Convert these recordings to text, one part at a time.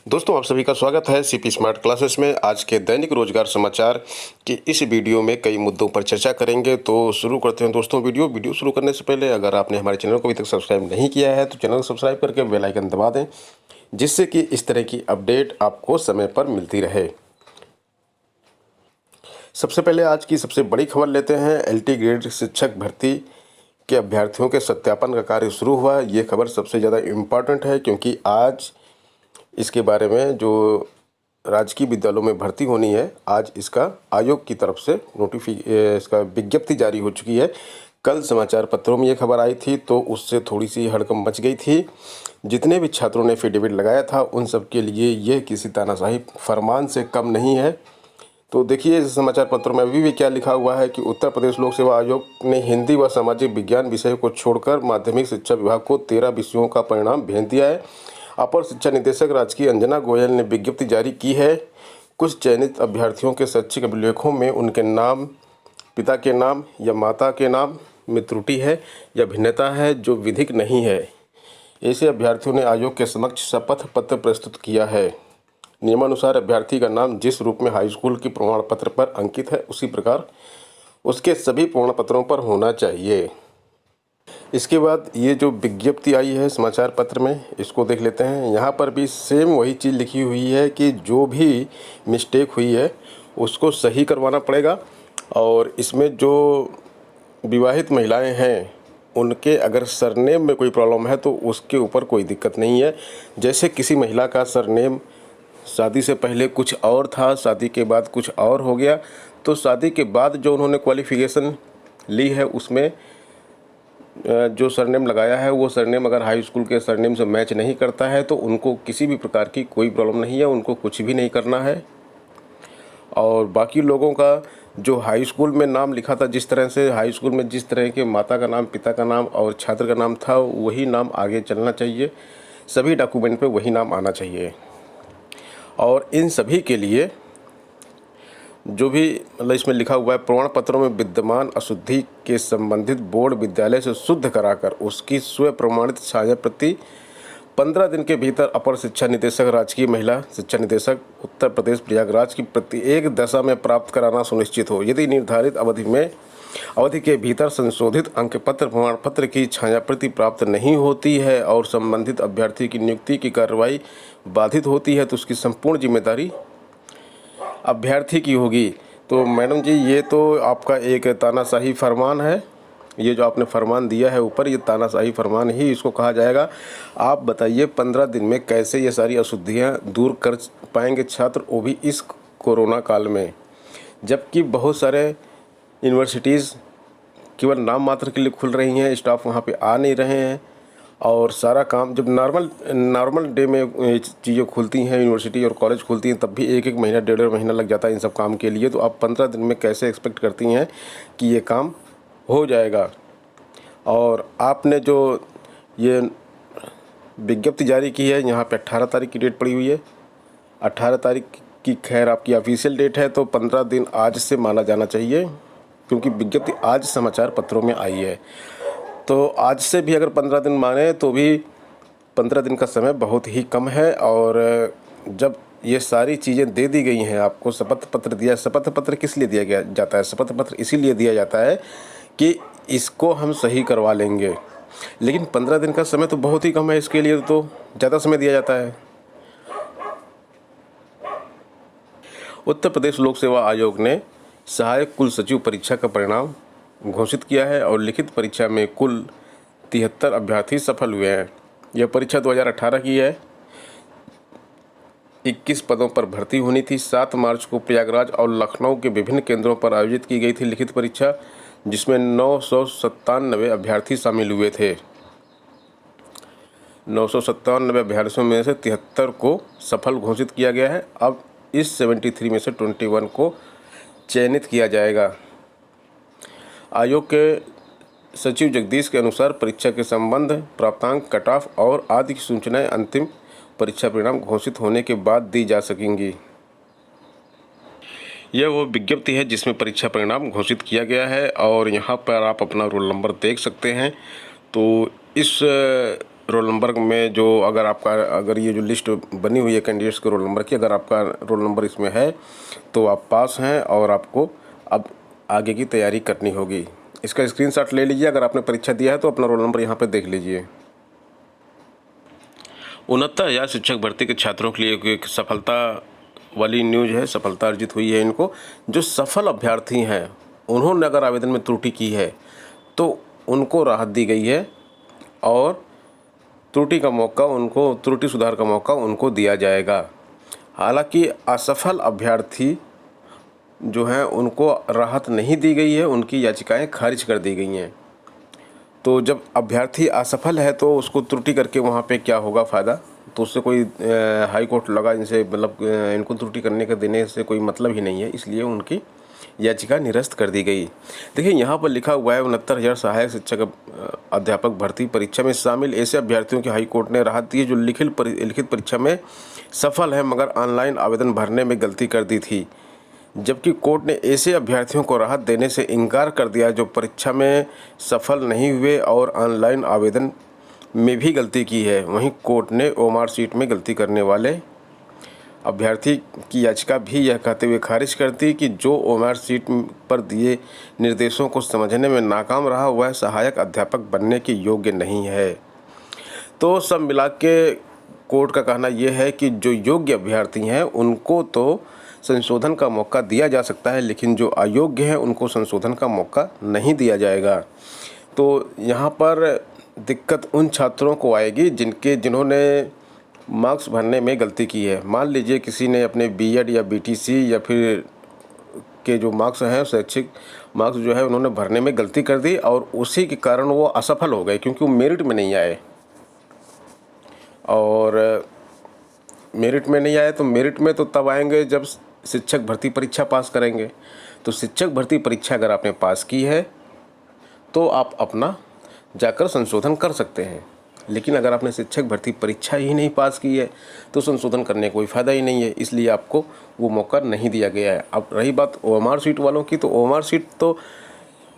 दोस्तों, आप सभी का स्वागत है सीपी स्मार्ट क्लासेस में। आज के दैनिक रोजगार समाचार के इस वीडियो में कई मुद्दों पर चर्चा करेंगे। तो शुरू करते हैं दोस्तों। वीडियो शुरू करने से पहले अगर आपने हमारे चैनल को अभी तक सब्सक्राइब नहीं किया है तो चैनल को सब्सक्राइब करके बेल आइकन दबा दें, जिससे कि इस तरह की अपडेट आपको समय पर मिलती रहे। सबसे पहले आज की सबसे बड़ी खबर लेते हैं। LT ग्रेड शिक्षक भर्ती के अभ्यर्थियों के सत्यापन का कार्य शुरू हुआ। ये खबर सबसे ज़्यादा इम्पॉर्टेंट है, क्योंकि आज इसके बारे में जो राजकीय विद्यालयों में भर्ती होनी है, आज इसका आयोग की तरफ से इसका विज्ञप्ति जारी हो चुकी है। कल समाचार पत्रों में ये खबर आई थी तो उससे थोड़ी सी हड़कंप मच गई थी। जितने भी छात्रों ने एफिडेविट लगाया था उन सब के लिए ये किसी तानाशाही फरमान से कम नहीं है। तो देखिए समाचार पत्रों में अभी भी क्या लिखा हुआ है कि उत्तर प्रदेश लोक सेवा आयोग ने हिंदी व सामाजिक विज्ञान विषय को छोड़कर माध्यमिक शिक्षा विभाग को 13 विषयों का परिणाम भेज दिया है। अपर शिक्षा निदेशक राजकीय अंजना गोयल ने विज्ञप्ति जारी की है। कुछ चयनित अभ्यर्थियों के शैक्षिक अभिलेखों में उनके नाम, पिता के नाम या माता के नाम में त्रुटि है या भिन्नता है जो विधिक नहीं है। ऐसे अभ्यर्थियों ने आयोग के समक्ष शपथ पत्र प्रस्तुत किया है। नियमानुसार अभ्यर्थी का नाम जिस रूप में हाई स्कूल के प्रमाण पत्र पर अंकित है उसी प्रकार उसके सभी प्रमाण पत्रों पर होना चाहिए। इसके बाद ये जो विज्ञप्ति आई है समाचार पत्र में, इसको देख लेते हैं। यहाँ पर भी सेम वही चीज़ लिखी हुई है कि जो भी मिस्टेक हुई है उसको सही करवाना पड़ेगा। और इसमें जो विवाहित महिलाएं हैं उनके अगर सरनेम में कोई प्रॉब्लम है तो उसके ऊपर कोई दिक्कत नहीं है। जैसे किसी महिला का सरनेम शादी से पहले कुछ और था, शादी के बाद कुछ और हो गया, तो शादी के बाद जो उन्होंने क्वालिफ़िकेशन ली है उसमें जो सरनेम लगाया है वो सरनेम अगर हाई स्कूल के सरनेम से मैच नहीं करता है तो उनको किसी भी प्रकार की कोई प्रॉब्लम नहीं है, उनको कुछ भी नहीं करना है। और बाकी लोगों का जो हाई स्कूल में नाम लिखा था, जिस तरह से हाई स्कूल में जिस तरह के माता का नाम, पिता का नाम और छात्र का नाम था, वही नाम आगे चलना चाहिए। सभी डॉक्यूमेंट पे वही नाम आना चाहिए। और इन सभी के लिए जो भी मतलब इसमें लिखा हुआ है, प्रमाण पत्रों में विद्यमान अशुद्धि के संबंधित बोर्ड विद्यालय से शुद्ध कराकर उसकी स्व प्रमाणित छाया प्रति 15 दिन के भीतर अपर शिक्षा निदेशक राजकीय महिला शिक्षा निदेशक उत्तर प्रदेश प्रयागराज की प्रत्येक दशा में प्राप्त कराना सुनिश्चित हो। यदि निर्धारित अवधि के भीतर संशोधित अंक पत्र प्रमाण पत्र की छाया प्रति प्राप्त नहीं होती है और संबंधित अभ्यर्थी की नियुक्ति की कार्रवाई बाधित होती है तो उसकी संपूर्ण जिम्मेदारी अभ्यर्थी की होगी। तो मैडम जी, ये तो आपका एक तानाशाही फरमान है। ये जो आपने फरमान दिया है ऊपर, ये तानाशाही फरमान ही इसको कहा जाएगा। आप बताइए 15 दिन में कैसे ये सारी अशुद्धियाँ दूर कर पाएंगे छात्र, वो भी इस कोरोना काल में, जबकि बहुत सारे यूनिवर्सिटीज़ केवल नाम मात्र के लिए खुल रही हैं, स्टाफ वहाँ पे आ नहीं रहे हैं। और सारा काम जब नॉर्मल डे में चीज़ें खुलती हैं, यूनिवर्सिटी और कॉलेज खुलती हैं, तब भी एक महीना 1.5 महीना लग जाता है इन सब काम के लिए। तो आप 15 दिन में कैसे एक्सपेक्ट करती हैं कि ये काम हो जाएगा? और आपने जो ये विज्ञप्ति जारी की है, यहाँ पे 18 तारीख की डेट पड़ी हुई है। 18 तारीख की खैर आपकी ऑफिशियल डेट है, तो 15 दिन आज से माना जाना चाहिए, क्योंकि विज्ञप्ति आज समाचार पत्रों में आई है। तो आज से भी अगर 15 दिन माने तो भी 15 दिन का समय बहुत ही कम है। और जब ये सारी चीज़ें दे दी गई हैं, आपको शपथ पत्र दिया। शपथ पत्र किस लिए दिया जाता है? शपथ पत्र इसीलिए दिया जाता है कि इसको हम सही करवा लेंगे। लेकिन 15 दिन का समय तो बहुत ही कम है, इसके लिए तो ज़्यादा समय दिया जाता है। उत्तर प्रदेश लोक सेवा आयोग ने सहायक कुल सचिव परीक्षा का परिणाम घोषित किया है और लिखित परीक्षा में कुल 73 अभ्यर्थी सफल हुए हैं। यह परीक्षा 2018 की है। 21 पदों पर भर्ती होनी थी। 7 मार्च को प्रयागराज और लखनऊ के विभिन्न केंद्रों पर आयोजित की गई थी लिखित परीक्षा, जिसमें 997 अभ्यर्थी शामिल हुए थे। 997 अभ्यर्थियों में से 73 को सफल घोषित किया गया है। अब इस 73 में से 21 को चयनित किया जाएगा। आयोग के सचिव जगदीश के अनुसार परीक्षा के संबंध, प्राप्तांक, कट ऑफ और आदि की सूचनाएं अंतिम परीक्षा परिणाम घोषित होने के बाद दी जा सकेंगी। यह वो विज्ञप्ति है जिसमें परीक्षा परिणाम घोषित किया गया है और यहाँ पर आप अपना रोल नंबर देख सकते हैं। तो इस रोल नंबर में जो अगर ये जो लिस्ट बनी हुई है कैंडिडेट्स के रोल नंबर की, अगर आपका रोल नंबर इसमें है तो आप पास हैं और आपको अब आगे की तैयारी करनी होगी। इसका स्क्रीनशॉट ले लीजिए। अगर आपने परीक्षा दिया है तो अपना रोल नंबर यहाँ पे देख लीजिए। 69,000 शिक्षक भर्ती के छात्रों के लिए एक सफलता वाली न्यूज़ है, सफलता अर्जित हुई है इनको। जो सफल अभ्यर्थी हैं उन्होंने अगर आवेदन में त्रुटि की है तो उनको राहत दी गई है और त्रुटि सुधार का मौका उनको दिया जाएगा। हालांकि असफल अभ्यर्थी जो हैं उनको राहत नहीं दी गई है, उनकी याचिकाएं खारिज कर दी गई हैं। तो जब अभ्यर्थी असफल है तो उसको त्रुटि करके वहाँ पे क्या होगा फ़ायदा, तो उससे कोई हाई कोर्ट लगा इनसे, मतलब इनको त्रुटि करने का देने से कोई मतलब ही नहीं है, इसलिए उनकी याचिका निरस्त कर दी गई। देखिए यहाँ पर लिखा हुआ है 69,000 सहायक शिक्षक अध्यापक भर्ती परीक्षा में शामिल ऐसे अभ्यर्थियों की हाई कोर्ट ने राहत दी है जो लिखित परीक्षा में सफल है मगर ऑनलाइन आवेदन भरने में गलती कर दी थी। जबकि कोर्ट ने ऐसे अभ्यर्थियों को राहत देने से इनकार कर दिया जो परीक्षा में सफल नहीं हुए और ऑनलाइन आवेदन में भी गलती की है। वहीं कोर्ट ने ओएमआर शीट में गलती करने वाले अभ्यर्थी की याचिका भी यह कहते हुए खारिज कर दी कि जो ओएमआर शीट पर दिए निर्देशों को समझने में नाकाम रहा वह सहायक अध्यापक बनने के योग्य नहीं है। तो सब मिला के कोर्ट का कहना यह है कि जो योग्य अभ्यर्थी हैं उनको तो संशोधन का मौका दिया जा सकता है, लेकिन जो अयोग्य हैं उनको संशोधन का मौका नहीं दिया जाएगा। तो यहाँ पर दिक्कत उन छात्रों को आएगी जिन्होंने मार्क्स भरने में गलती की है। मान लीजिए किसी ने अपने बीएड या बीटीसी या फिर के जो मार्क्स हैं, शैक्षिक मार्क्स जो है उन्होंने भरने में गलती कर दी और उसी के कारण वो असफल हो गए क्योंकि वो मेरिट में नहीं आए। और मेरिट में नहीं आए तो मेरिट में तो तब आएंगे जब शिक्षक भर्ती परीक्षा पास करेंगे। तो शिक्षक भर्ती परीक्षा अगर आपने पास की है तो आप अपना जाकर संशोधन कर सकते हैं, लेकिन अगर आपने शिक्षक भर्ती परीक्षा ही नहीं पास की है तो संशोधन करने का कोई फ़ायदा ही नहीं है, इसलिए आपको वो मौका नहीं दिया गया है। अब रही बात ओएमआर शीट वालों की, तो ओएमआर शीट तो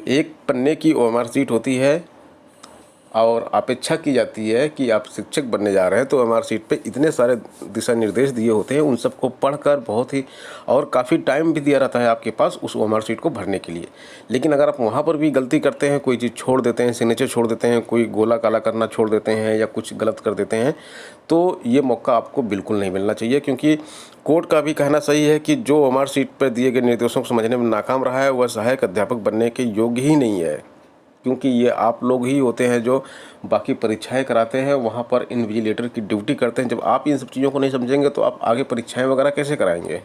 एक पन्ने की ओएमआर शीट होती है और अपेक्षा की जाती है कि आप शिक्षक बनने जा रहे हैं तो ओएमआर शीट पे इतने सारे दिशा निर्देश दिए होते हैं, उन सबको पढ़कर बहुत ही और काफ़ी टाइम भी दिया रहता है आपके पास उस ओएमआर शीट को भरने के लिए। लेकिन अगर आप वहाँ पर भी गलती करते हैं, कोई चीज़ छोड़ देते हैं, सिग्नेचर छोड़ देते हैं, कोई गोला काला करना छोड़ देते हैं या कुछ गलत कर देते हैं, तो ये मौका आपको बिल्कुल नहीं मिलना चाहिए। क्योंकि कोर्ट का भी कहना सही है कि जो ओएमआर शीट पर दिए गए निर्देशों को समझने में नाकाम रहा है वह सहायक अध्यापक बनने के योग्य ही नहीं है, क्योंकि ये आप लोग ही होते हैं जो बाकी परीक्षाएं कराते हैं, वहाँ पर इन्विजिलेटर की ड्यूटी करते हैं। जब आप इन सब चीज़ों को नहीं समझेंगे तो आप आगे परीक्षाएं वगैरह कैसे कराएंगे।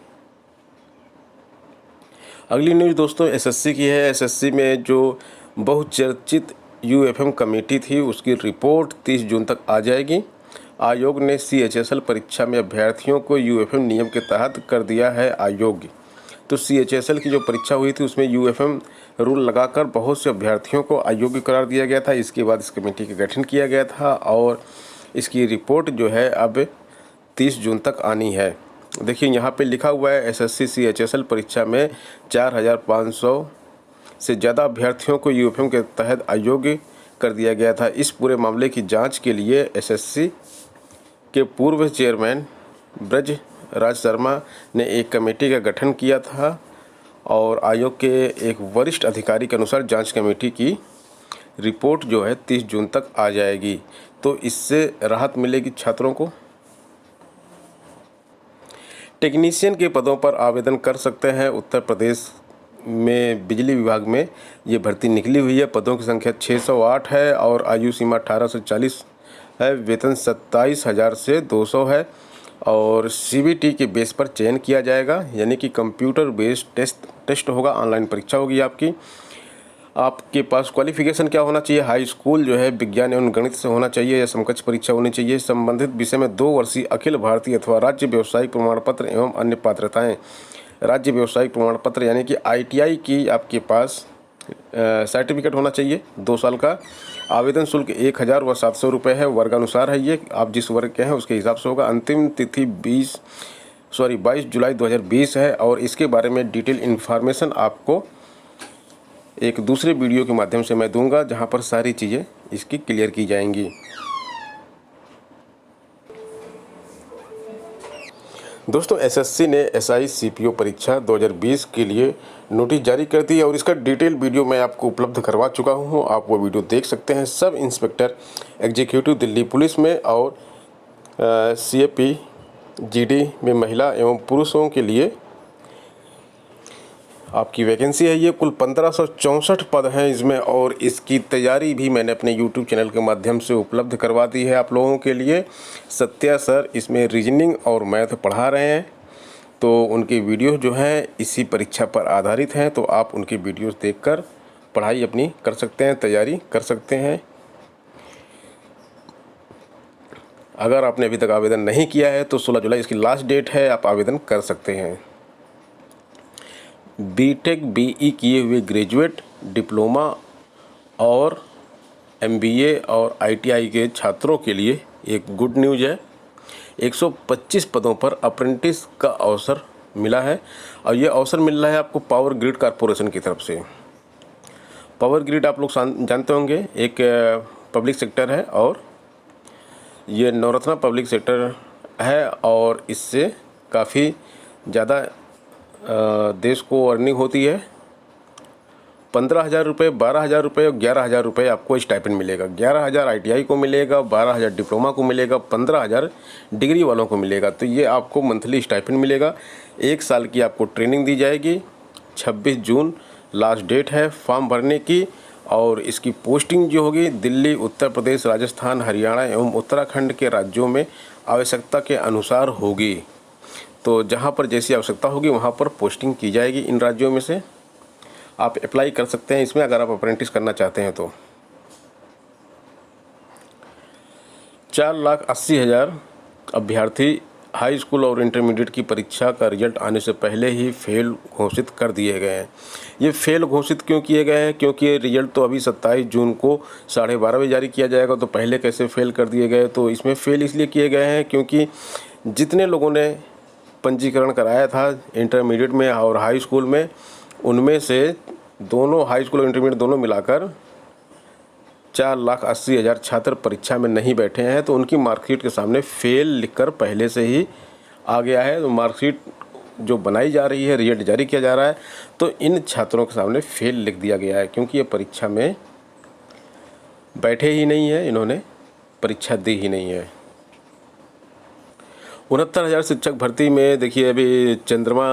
अगली न्यूज़ दोस्तों एसएससी की है। एसएससी में जो बहुचर्चित यूएफएम कमेटी थी उसकी रिपोर्ट 30 जून तक आ जाएगी। आयोग ने सीएचएसएल परीक्षा में अभ्यर्थियों को यूएफएम नियम के तहत कर दिया है अयोग्य। तो सीएचएसएल की जो परीक्षा हुई थी उसमें यूएफएम रूल लगाकर बहुत से अभ्यर्थियों को अयोग्य करार दिया गया था। इसके बाद इस कमेटी का गठन किया गया था और इसकी रिपोर्ट जो है अब 30 जून तक आनी है। देखिए यहाँ पे लिखा हुआ है एसएससी सीएचएसएल परीक्षा में 4,500 से ज़्यादा अभ्यर्थियों को यूएफएम के तहत अयोग्य कर दिया गया था। इस पूरे मामले की जाँच के लिए एसएससी के पूर्व चेयरमैन ब्रज राज शर्मा ने एक कमेटी का गठन किया था और आयोग के एक वरिष्ठ अधिकारी के अनुसार जांच कमेटी की रिपोर्ट जो है 30 जून तक आ जाएगी। तो इससे राहत मिलेगी छात्रों को। टेक्नीशियन के पदों पर आवेदन कर सकते हैं। उत्तर प्रदेश में बिजली विभाग में ये भर्ती निकली हुई है। पदों की संख्या 608 है और आयु सीमा 18 से 40 है। वेतन 27,000 से 200 है और सीबीटी के बेस पर चयन किया जाएगा, यानी कि कंप्यूटर बेस्ड टेस्ट होगा, ऑनलाइन परीक्षा होगी आपकी। आपके पास क्वालिफिकेशन क्या होना चाहिए? हाई स्कूल जो है विज्ञान एवं गणित से होना चाहिए या समकक्ष परीक्षा होनी चाहिए। संबंधित विषय में 2 वर्षीय अखिल भारतीय अथवा राज्य व्यावसायिक प्रमाण पत्र एवं अन्य पात्रताएँ। राज्य व्यावसायिक प्रमाण पत्र यानी कि आईटीआई की आपके पास सर्टिफिकेट होना चाहिए 2 साल का। आवेदन शुल्क 1,000 व 700 रुपये है। वर्गानुसार है ये, आप जिस वर्ग के हैं उसके हिसाब से होगा। अंतिम तिथि 22 जुलाई 2020 है और इसके बारे में डिटेल इन्फॉर्मेशन आपको एक दूसरे वीडियो के माध्यम से मैं दूंगा, जहां पर सारी चीज़ें इसकी क्लियर की जाएंगी। दोस्तों एसएससी ने एसआई सीपीओ परीक्षा 2020 के लिए नोटिस जारी कर दी और इसका डिटेल वीडियो मैं आपको उपलब्ध करवा चुका हूं। आप वो वीडियो देख सकते हैं। Sub inspector executive Delhi police में और सीएपी जीडी में महिला एवं पुरुषों के लिए आपकी वैकेंसी है। ये कुल 1564 पद हैं इसमें, और इसकी तैयारी भी मैंने अपने यूट्यूब चैनल के माध्यम से उपलब्ध करवा दी है आप लोगों के लिए। सत्या सर इसमें रीजनिंग और मैथ पढ़ा रहे हैं, तो उनकी वीडियो जो है इसी परीक्षा पर आधारित हैं, तो आप उनकी वीडियोस देखकर पढ़ाई अपनी कर सकते हैं, तैयारी कर सकते हैं। अगर आपने अभी तक आवेदन नहीं किया है तो 16 जुलाई इसकी लास्ट डेट है, आप आवेदन कर सकते हैं। बीटेक बीई किए हुए ग्रेजुएट, डिप्लोमा और एमबीए और आईटीआई के छात्रों के लिए एक गुड न्यूज़ है। 125 पदों पर अप्रेंटिस का अवसर मिला है, और ये अवसर मिल रहा है आपको पावर ग्रिड कॉरपोरेशन की तरफ से। पावर ग्रिड आप लोग जानते होंगे, एक पब्लिक सेक्टर है और ये नवरत्ना पब्लिक सेक्टर है, और इससे काफ़ी ज़्यादा देश को अर्निंग होती है। 15,000 रुपये, 12,000 रुपये और 11,000 रुपये आपको स्टाइपेंड मिलेगा। 11,000 आईटीआई को मिलेगा, 12,000 डिप्लोमा को मिलेगा, 15,000 डिग्री वालों को मिलेगा। तो ये आपको मंथली स्टाइपेंड मिलेगा। 1 साल की आपको ट्रेनिंग दी जाएगी। 26 जून लास्ट डेट है फॉर्म भरने की, और इसकी पोस्टिंग जो होगी दिल्ली, उत्तर प्रदेश, राजस्थान, हरियाणा एवं उत्तराखंड के राज्यों में आवश्यकता के अनुसार होगी। तो जहाँ पर जैसी आवश्यकता होगी वहाँ पर पोस्टिंग की जाएगी। इन राज्यों में से आप अप्लाई कर सकते हैं इसमें, अगर आप अप्रेंटिस करना चाहते हैं तो। 4,80,000 अभ्यर्थी हाई स्कूल और इंटरमीडिएट की परीक्षा का रिजल्ट आने से पहले ही फेल घोषित कर दिए गए हैं। ये फेल घोषित क्यों किए गए हैं? क्योंकि ये रिजल्ट तो अभी 27 जून को 12:30 बजे जारी किया जाएगा, तो पहले कैसे फेल कर दिए गए? तो इसमें फेल इसलिए किए गए हैं क्योंकि जितने लोगों ने पंजीकरण कराया था इंटरमीडिएट में और हाई स्कूल में, उनमें से दोनों हाई स्कूल और इंटरमीडिएट दोनों मिलाकर 4,80,000 छात्र परीक्षा में नहीं बैठे हैं। तो उनकी मार्कशीट के सामने फेल लिखकर पहले से ही आ गया है। तो मार्कशीट जो बनाई जा रही है, रिजल्ट जारी किया जा रहा है, तो इन छात्रों के सामने फेल लिख दिया गया है, क्योंकि ये परीक्षा में बैठे ही नहीं है, इन्होंने परीक्षा दी ही नहीं है। 69,000 शिक्षक भर्ती में देखिए अभी चंद्रमा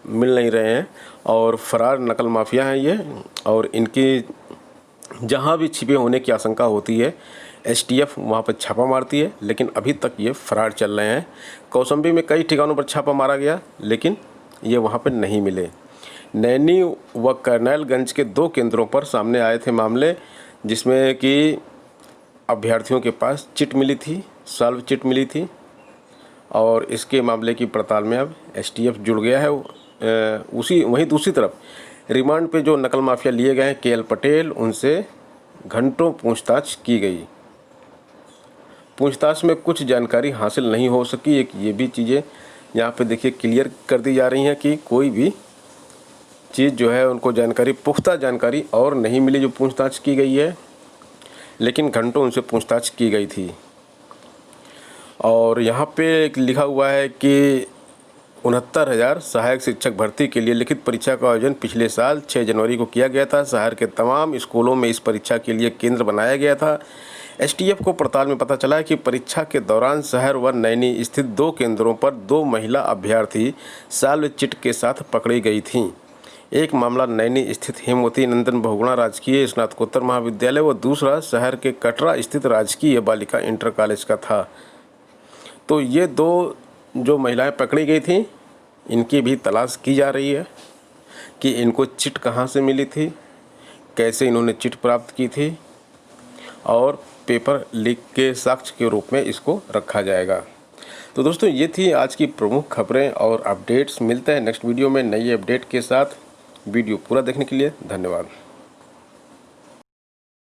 मिल नहीं रहे हैं, और फरार नकल माफिया हैं ये, और इनकी जहां भी छिपे होने की आशंका होती है एसटीएफ वहां पर छापा मारती है, लेकिन अभी तक ये फरार चल रहे हैं। कौशाम्बी में कई ठिकानों पर छापा मारा गया, लेकिन ये वहां पर नहीं मिले। नैनी व करनैलगंज के 2 केंद्रों पर सामने आए थे मामले, जिसमें कि अभ्यर्थियों के पास चिट मिली थी, सॉल्व चिट मिली थी, और इसके मामले की पड़ताल में अब एसटीएफ जुड़ गया है। वहीं दूसरी तरफ रिमांड पे जो नकल माफिया लिए गए हैं केएल पटेल, उनसे घंटों पूछताछ की गई। पूछताछ में कुछ जानकारी हासिल नहीं हो सकी। एक ये भी चीज़ें यहाँ पे देखिए क्लियर कर दी जा रही हैं कि कोई भी चीज़ जो है उनको जानकारी, पुख्ता जानकारी और नहीं मिली जो पूछताछ की गई है, लेकिन घंटों उनसे पूछताछ की गई थी। और यहाँ पे लिखा हुआ है कि 69,000 सहायक शिक्षक भर्ती के लिए लिखित परीक्षा का आयोजन पिछले साल 6 जनवरी को किया गया था। शहर के तमाम स्कूलों में इस परीक्षा के लिए केंद्र बनाया गया था। एसटीएफ को पड़ताल में पता चला कि परीक्षा के दौरान शहर व नैनी स्थित 2 केंद्रों पर 2 महिला अभ्यर्थी सॉल्व चिट के साथ पकड़ी गई थीं। एक मामला नैनी स्थित हेमवती नंदन बहुगुणा राजकीय स्नातकोत्तर महाविद्यालय व दूसरा शहर के कटरा स्थित राजकीय बालिका इंटर कॉलेज का था। तो ये 2 जो महिलाएं पकड़ी गई थी, इनकी भी तलाश की जा रही है कि इनको चिट कहाँ से मिली थी, कैसे इन्होंने चिट प्राप्त की थी, और पेपर लीक के साक्ष्य के रूप में इसको रखा जाएगा। तो दोस्तों ये थी आज की प्रमुख खबरें और अपडेट्स। मिलते हैं नेक्स्ट वीडियो में नई अपडेट के साथ। वीडियो पूरा देखने के लिए धन्यवाद।